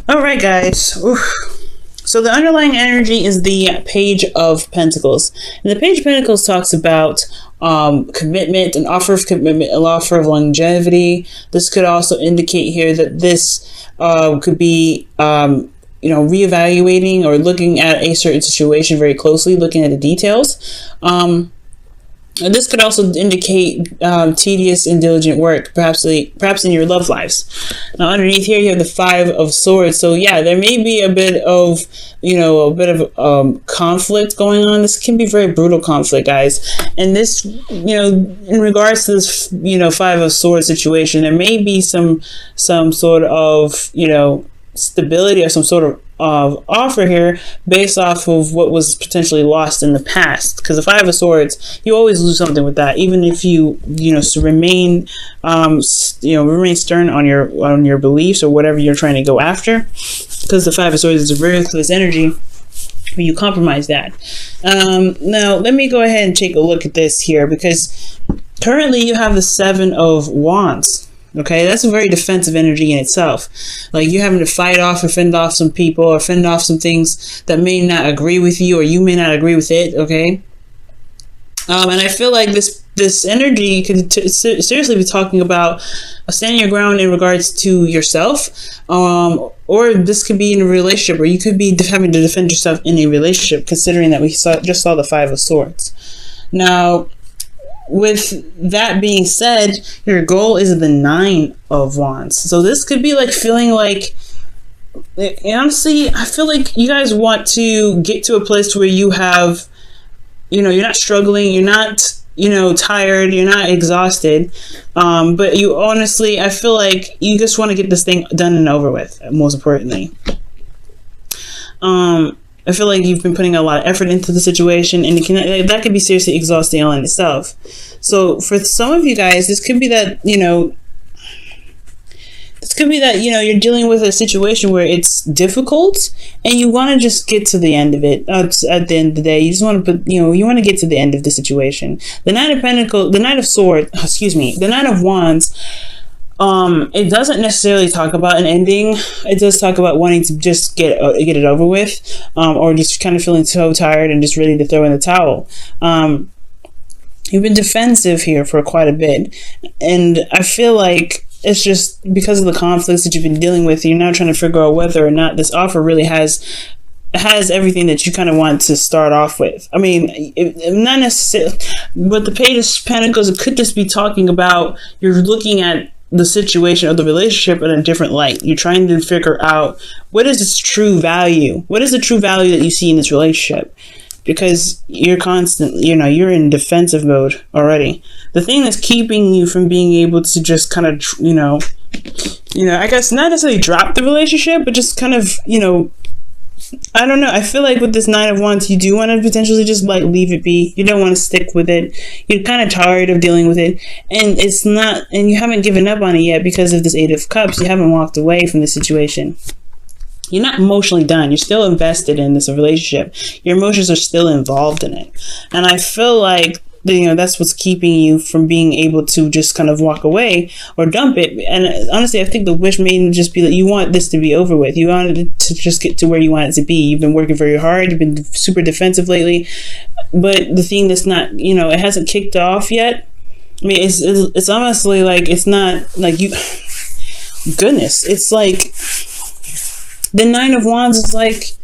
All right, guys. Oof. So the underlying energy is the Page of Pentacles. And the Page of Pentacles talks about commitment, an offer of commitment, an offer of longevity. This could also indicate here that this could be, reevaluating or looking at a certain situation very closely, looking at the details. And this could also indicate tedious and diligent work, perhaps in your love lives. Now, underneath here, you have the Five of Swords. So yeah, there may be a bit of, conflict going on. This can be very brutal conflict, guys. And this, in regards to this, Five of Swords situation, there may be some sort of, stability or some sort of offer here based off of what was potentially lost in the past, because the Five of Swords, you always lose something with that, even if you remain stern on your beliefs or whatever you're trying to go after, because the Five of Swords is a ruthless energy when you compromise that. Now let me go ahead and take a look at this here, because currently you have the Seven of Wands. Okay, that's a very defensive energy in itself. Like, you're having to fight off or fend off some people or fend off some things that may not agree with you, or you may not agree with it. Okay, and I feel like this energy could seriously be talking about standing your ground in regards to yourself, or this could be in a relationship, or you could be having to defend yourself in a relationship, considering that we just saw the Five of Swords. Now, with that being said, your goal is the Nine of Wands. So this could be like feeling like, honestly, I feel like you guys want to get to a place where you have, you're not struggling, you're not, tired, you're not exhausted. But you honestly, I feel like you just want to get this thing done and over with, most importantly. I feel like you've been putting a lot of effort into the situation, and that could be seriously exhausting all in itself. So for some of you guys, this could be that, you're dealing with a situation where it's difficult and you want to just get to the end of it. At the end of the day, you just want to you want to get to the end of the situation. The Nine of Wands, it doesn't necessarily talk about an ending. It does talk about wanting to just get it over with, or just kind of feeling so tired and just ready to throw in the towel. You've been defensive here for quite a bit, and I feel like it's just because of the conflicts that you've been dealing with. You're now trying to figure out whether or not this offer really has everything that you kind of want to start off with. I mean, not necessarily, but the Page of Pentacles, it could just be talking about you're looking at the situation of the relationship in a different light. You're trying to figure out what is its true value. What is the true value that you see in this relationship? Because you're constantly, you're in defensive mode already. The thing that's keeping you from being able to just kind of, I guess not necessarily drop the relationship, but just kind of, I don't know. I feel like with this Nine of Wands, you do want to potentially just like leave it be. You don't want to stick with it. You're kind of tired of dealing with it, and you haven't given up on it yet because of this Eight of Cups. You haven't walked away from the situation. You're not emotionally done. You're still invested in this relationship. Your emotions are still involved in it, and I feel like that's what's keeping you from being able to just kind of walk away or dump it. And honestly, I think the wish may just be that you want this to be over with. You want it to just get to where you want it to be. You've been working very hard. You've been super defensive lately, but the thing that's not, it hasn't kicked off yet. I mean, it's honestly like, it's not like you, goodness, it's like the Nine of Wands is like,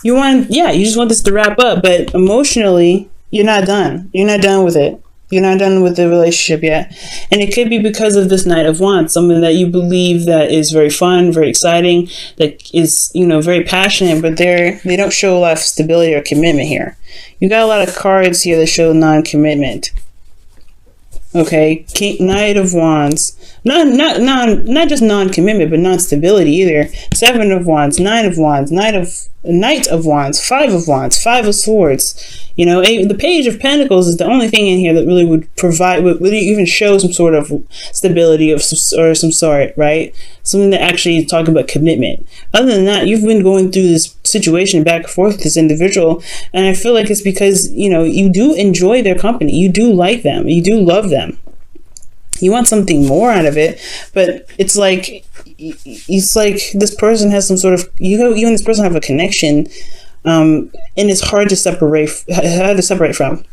you just want this to wrap up, but emotionally, you're not done. You're not done with it. You're not done with the relationship yet. And it could be because of this Knight of Wands, something that you believe that is very fun, very exciting, that is, very passionate, but they don't show a lot of stability or commitment here. You got a lot of cards here that show non-commitment. Okay, Knight of Wands. Not just non-commitment, but non-stability either. Seven of Wands, Nine of Wands, Knight of Wands, Five of Wands, Five of Swords. The Page of Pentacles is the only thing in here that really would even show some sort of stability or some sort, right? Something that actually talk about commitment. Other than that, you've been going through this situation back and forth with this individual, and I feel like it's because, you do enjoy their company. You do like them. You do love them. You want something more out of it, but it's like this person has some sort of, you and this person have a connection, and it's hard to separate from.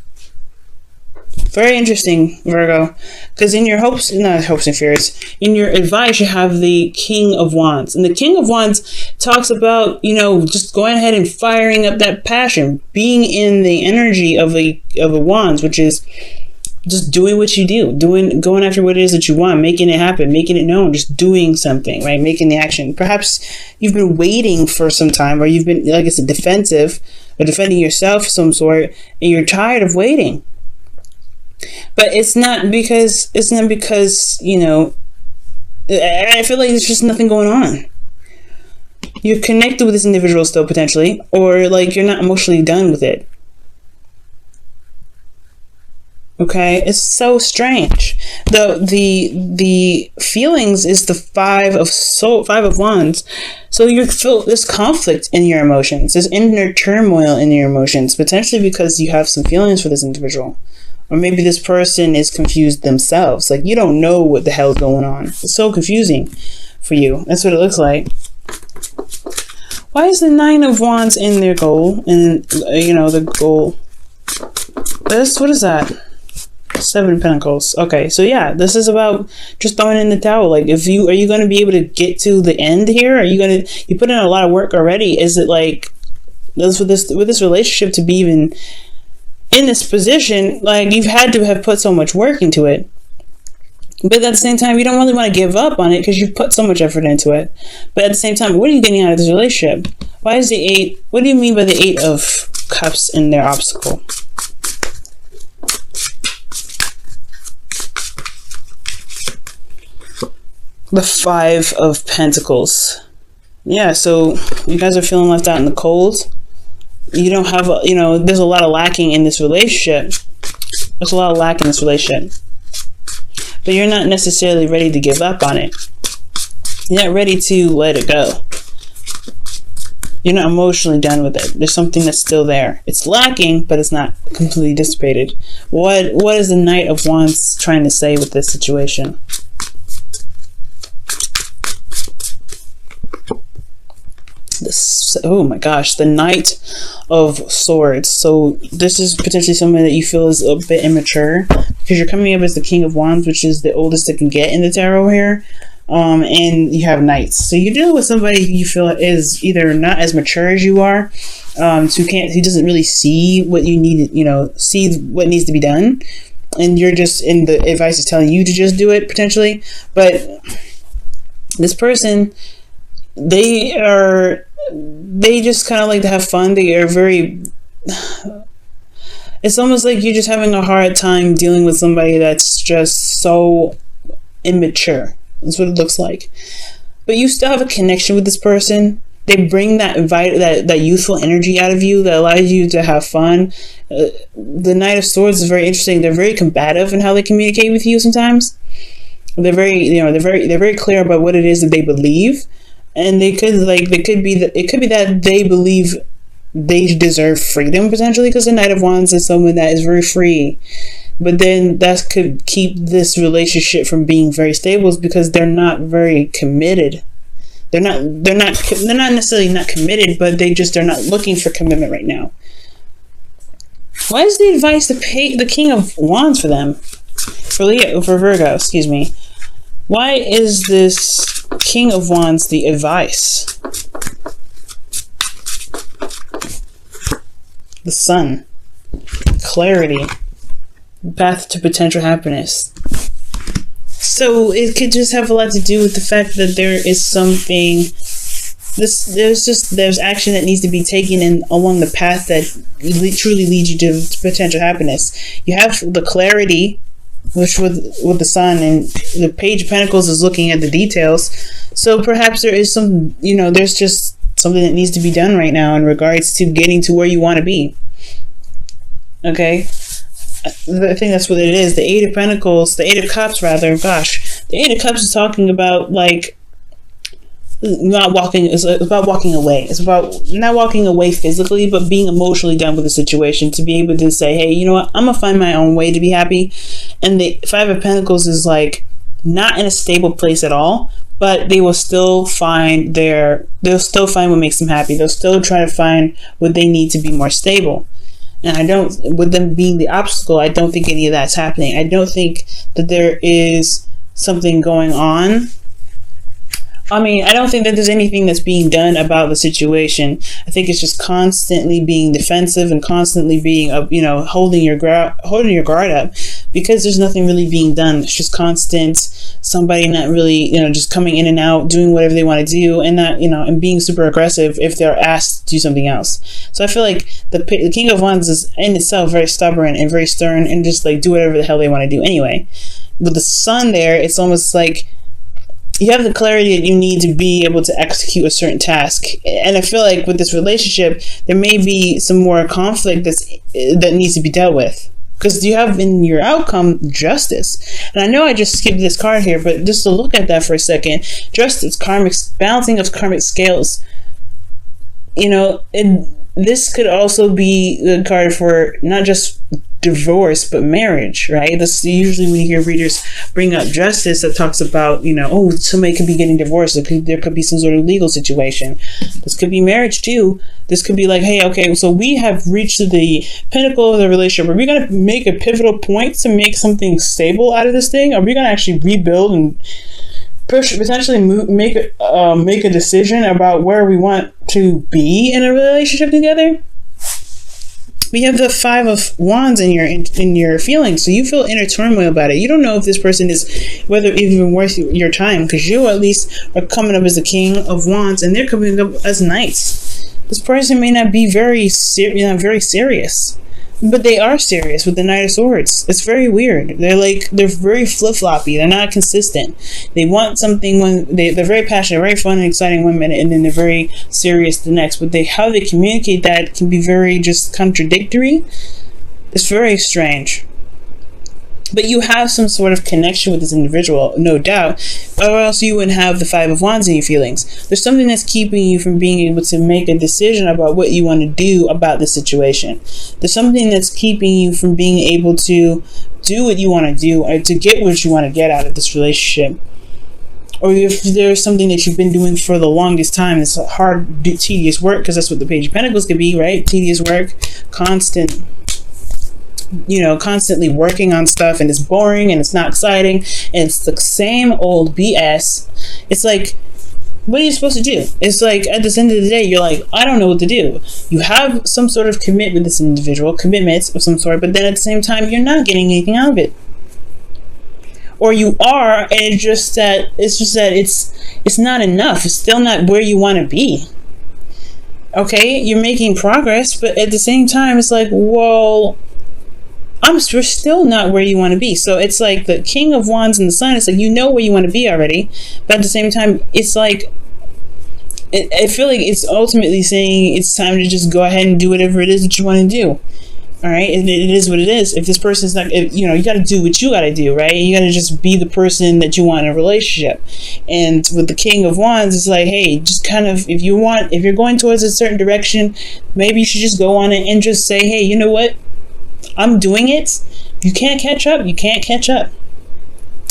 Very interesting, Virgo, because in your not hopes and fears, in your advice, you have the King of Wands, and the King of Wands talks about, just going ahead and firing up that passion, being in the energy of a Wands, which is just doing what you do, going after what it is that you want, making it happen, making it known, just doing something, right? Making the action. Perhaps you've been waiting for some time, or you've been, like I said, defensive, or defending yourself of some sort, and you're tired of waiting. But it's not because, I feel like there's just nothing going on. You're connected with this individual still, potentially, or like you're not emotionally done with it. Okay, it's so strange. The feelings is the Five of Wands. So you feel this conflict in your emotions, this inner turmoil in your emotions, potentially because you have some feelings for this individual. Or maybe this person is confused themselves. Like, you don't know what the hell's going on. It's so confusing for you. That's what it looks like. Why is the Nine of Wands in their goal? And, the goal. What is that? Seven of Pentacles. Okay, so yeah, this is about just throwing in the towel. Like, are you going to be able to get to the end here? You put in a lot of work already. Is it like, with this relationship to be even in this position, like, you've had to have put so much work into it. But at the same time, you don't really want to give up on it because you've put so much effort into it. But at the same time, what are you getting out of this relationship? Why is the Eight? What do you mean by the Eight of Cups in their obstacle? The Five of Pentacles. Yeah, so you guys are feeling left out in the cold. You don't have, there's a lot of lacking in this relationship. There's a lot of lack in this relationship. But you're not necessarily ready to give up on it. You're not ready to let it go. You're not emotionally done with it. There's something that's still there. It's lacking, but it's not completely dissipated. What is the Knight of Wands trying to say with this situation? Oh my gosh, the Knight of Swords. So this is potentially something that you feel is a bit immature, because you're coming up as the King of Wands, which is the oldest it can get in the tarot here. And you have Knights. So you're dealing with somebody who you feel is either not as mature as you are, who doesn't really see what you need, see what needs to be done. And you're just, in the advice is telling you to just do it, potentially. But this person, they just kind of like to have fun. They are very, it's almost like you're just having a hard time dealing with somebody that's just so immature. That's what it looks like. But you still have a connection with this person. They bring that youthful energy out of you that allows you to have fun. The Knight of Swords is very interesting. They're very combative in how they communicate with you sometimes. They're very clear about what it is that they believe. And it could be that they believe they deserve freedom, potentially, because the Knight of Wands is someone that is very free. But then that could keep this relationship from being very stable, because they're not very committed. They're not necessarily not committed, but they're not looking for commitment right now. Why is the advice the King of Wands for them? For Virgo, excuse me. Why is this King of Wands the advice? The Sun. Clarity. Path to potential happiness. So it could just have a lot to do with the fact that there is something, there's action that needs to be taken along the path that truly leads you to potential happiness. You have the clarity, which with the Sun, and the Page of Pentacles is looking at the details. So perhaps there is some, there's just something that needs to be done right now in regards to getting to where you want to be. Okay? I think that's what it is. The Eight of Pentacles, the Eight of Cups rather, gosh. The Eight of Cups is talking about, like, not walking. It's about walking away. It's about not walking away physically, but being emotionally done with the situation to be able to say, hey, you know what, I'm gonna find my own way to be happy. And the Five of Pentacles is like not in a stable place at all, but they will still find they'll still find what makes them happy. They'll still try to find what they need to be more stable. And I don't, with them being the obstacle, I don't think any of that's happening. I don't think that there is something going on. I mean, I don't think that there's anything that's being done about the situation. I think it's just constantly being defensive and constantly being, holding your guard up, because there's nothing really being done. It's just constant somebody not really, just coming in and out, doing whatever they want to do, and not, and being super aggressive if they're asked to do something else. So I feel like the King of Wands is in itself very stubborn and very stern, and just like do whatever the hell they want to do anyway. With the Sun there, it's almost like you have the clarity that you need to be able to execute a certain task. And I feel like with this relationship, there may be some more conflict that needs to be dealt with. Because you have in your outcome justice. And I know I just skipped this card here, but just to look at that for a second, justice, balancing of karmic scales. And this could also be the card for not just divorce, but marriage, right? That's usually when you hear readers bring up justice that talks about, somebody could be getting divorced. There could be some sort of legal situation. This could be marriage too. This could be like, hey, okay, so we have reached the pinnacle of the relationship. Are we going to make a pivotal point to make something stable out of this thing? Are we going to actually rebuild and potentially make a decision about where we want to be in a relationship together? We have the Five of Wands in your feelings, so you feel inner turmoil about it. You don't know if this person is whether even worth your time, because you at least are coming up as the King of Wands, and they're coming up as Knights. This person may not be very serious, but they are serious with the Knight of Swords. It's very weird. They're very flip-floppy. They're not consistent. They want something when they're very passionate, very fun and exciting women, and then they're very serious the next. But how they communicate that can be very just contradictory. It's very strange. But you have some sort of connection with this individual, no doubt, or else you wouldn't have the Five of Wands in your feelings. There's something that's keeping you from being able to make a decision about what you want to do about the situation. There's something that's keeping you from being able to do what you want to do, or to get what you want to get out of this relationship. Or if there's something that you've been doing for the longest time, it's hard, tedious work, because that's what the Page of Pentacles could be, right? Tedious work, constantly working on stuff, and it's boring and it's not exciting and it's the same old BS. It's like, what are you supposed to do? It's like at the end of the day, you're like, I don't know what to do. You have some sort of commitment with this individual, commitments of some sort, but then at the same time, you're not getting anything out of it. Or you are, and it's just that it's not enough. It's still not where you want to be. Okay, you're making progress, but at the same time, it's like, well, we're still not where you want to be. So it's like the King of Wands and the Sun. It's like, you know where you want to be already, but at the same time, it's like, I feel like it's ultimately saying it's time to just go ahead and do whatever it is that you want to do. All right, and it is what it is. If this person's not, you got to do what you got to do, right? You got to just be the person that you want in a relationship. And with the King of Wands, it's like, hey, just kind of, if you're going towards a certain direction, maybe you should just go on it and just say, hey, you know what? I'm doing it. You can't catch up. You can't catch up.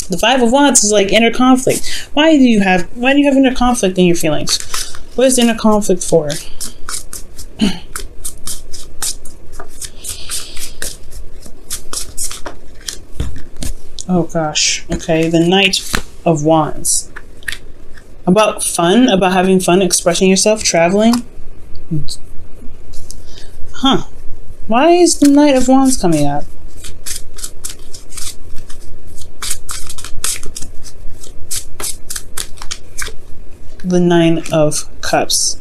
The Five of Wands is like inner conflict. Why do you have inner conflict in your feelings? What is inner conflict for? Oh gosh. Okay, the Knight of Wands. About fun, about having fun, expressing yourself, traveling. Huh. Why is the Knight of Wands coming up? The Nine of Cups.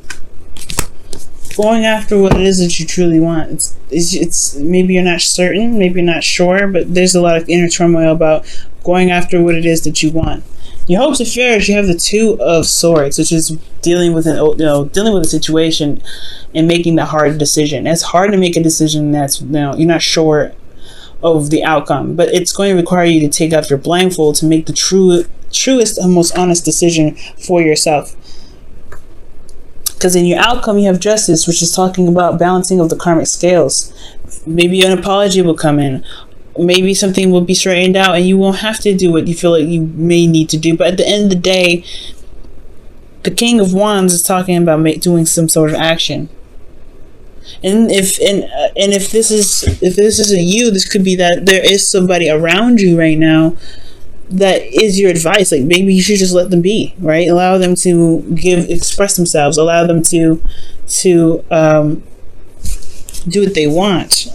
Going after what it is that you truly want. It's maybe you're not certain, maybe you're not sure, but there's a lot of inner turmoil about going after what it is that you want. Your hopes and fears, you have the Two of Swords, which is dealing with a situation and making the hard decision. It's hard to make a decision that's you're not sure of the outcome, but it's going to require you to take off your blindfold to make the truest and most honest decision for yourself. Because in your outcome, you have justice, which is talking about balancing of the karmic scales. Maybe an apology will come in. Maybe something will be straightened out and you won't have to do what you feel like you may need to do. But at the end of the day, the King of Wands is talking about doing some sort of action. And if this isn't you, this could be that there is somebody around you right now that is your advice. Like, maybe you should just let them be, right? Allow them to express themselves. Allow them to do what they want.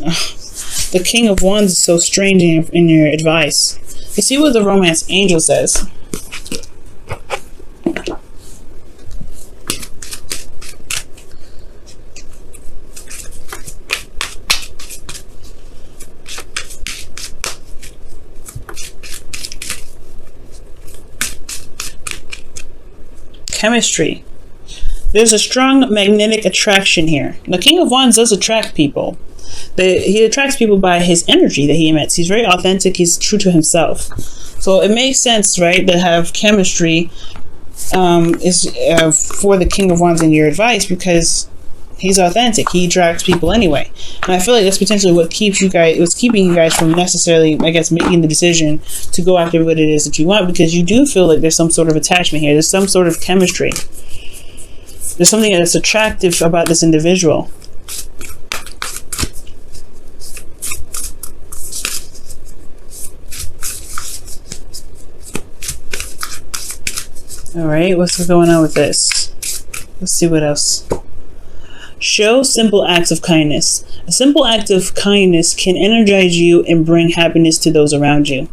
The King of Wands is so strange in your advice. You see what the romance angel says. Chemistry. There's a strong magnetic attraction here. The King of Wands does attract people. He attracts people by his energy that he emits. He's very authentic. He's true to himself. So it makes sense, right, to have chemistry for the King of Wands in your advice, because he's authentic. He attracts people anyway. And I feel like that's potentially what's keeping you guys from necessarily, I guess, making the decision to go after what it is that you want, because you do feel like there's some sort of attachment here. There's some sort of chemistry. There's something that's attractive about this individual. All right, what's going on with this? Let's see what else. Show simple acts of kindness. A simple act of kindness can energize you and bring happiness to those around you.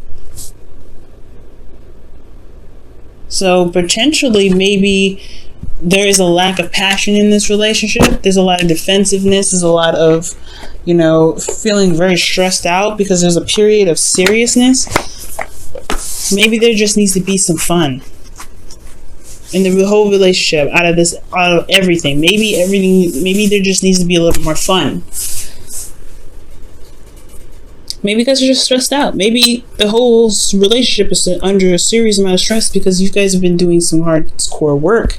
So potentially, maybe there is a lack of passion in this relationship. There's a lot of defensiveness. There's a lot of, feeling very stressed out because there's a period of seriousness. Maybe there just needs to be some fun in the whole relationship, out of everything. Maybe there just needs to be a little bit more fun. Maybe you guys are just stressed out. Maybe the whole relationship is under a serious amount of stress because you guys have been doing some hardcore work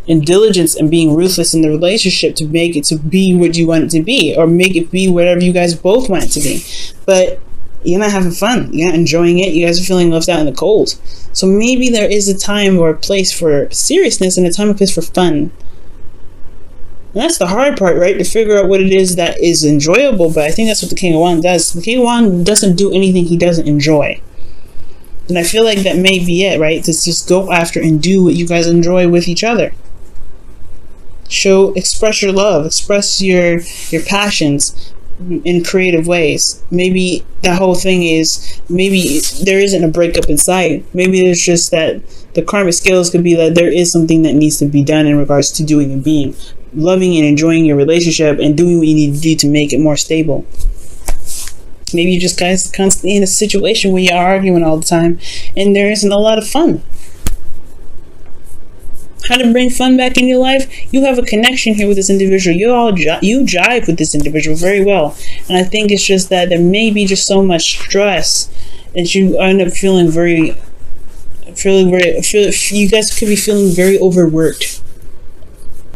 and diligence and being ruthless in the relationship to make it to be what you want it to be, or make it be whatever you guys both want it to be. But you're not having fun. You're not enjoying it. You guys are feeling left out in the cold. So maybe there is a time or a place for seriousness and a time and place for fun. And that's the hard part, right? To figure out what it is that is enjoyable. But I think that's what the King of Wands does. The King of Wands doesn't do anything he doesn't enjoy. And I feel like that may be it, right? To just go after and do what you guys enjoy with each other. Express your love. Express your passions in creative ways. Maybe the whole thing is, maybe there isn't a breakup in sight. Maybe there's just that the karmic scales could be that there is something that needs to be done in regards to doing and being, loving and enjoying your relationship and doing what you need to do to make it more stable. Maybe you just guys constantly in a situation where you're arguing all the time and there isn't a lot of fun. How to bring fun back in your life? You have a connection here with this individual. You jive with this individual very well. And I think it's just that there may be just so much stress that you end up feeling you guys could be feeling very overworked.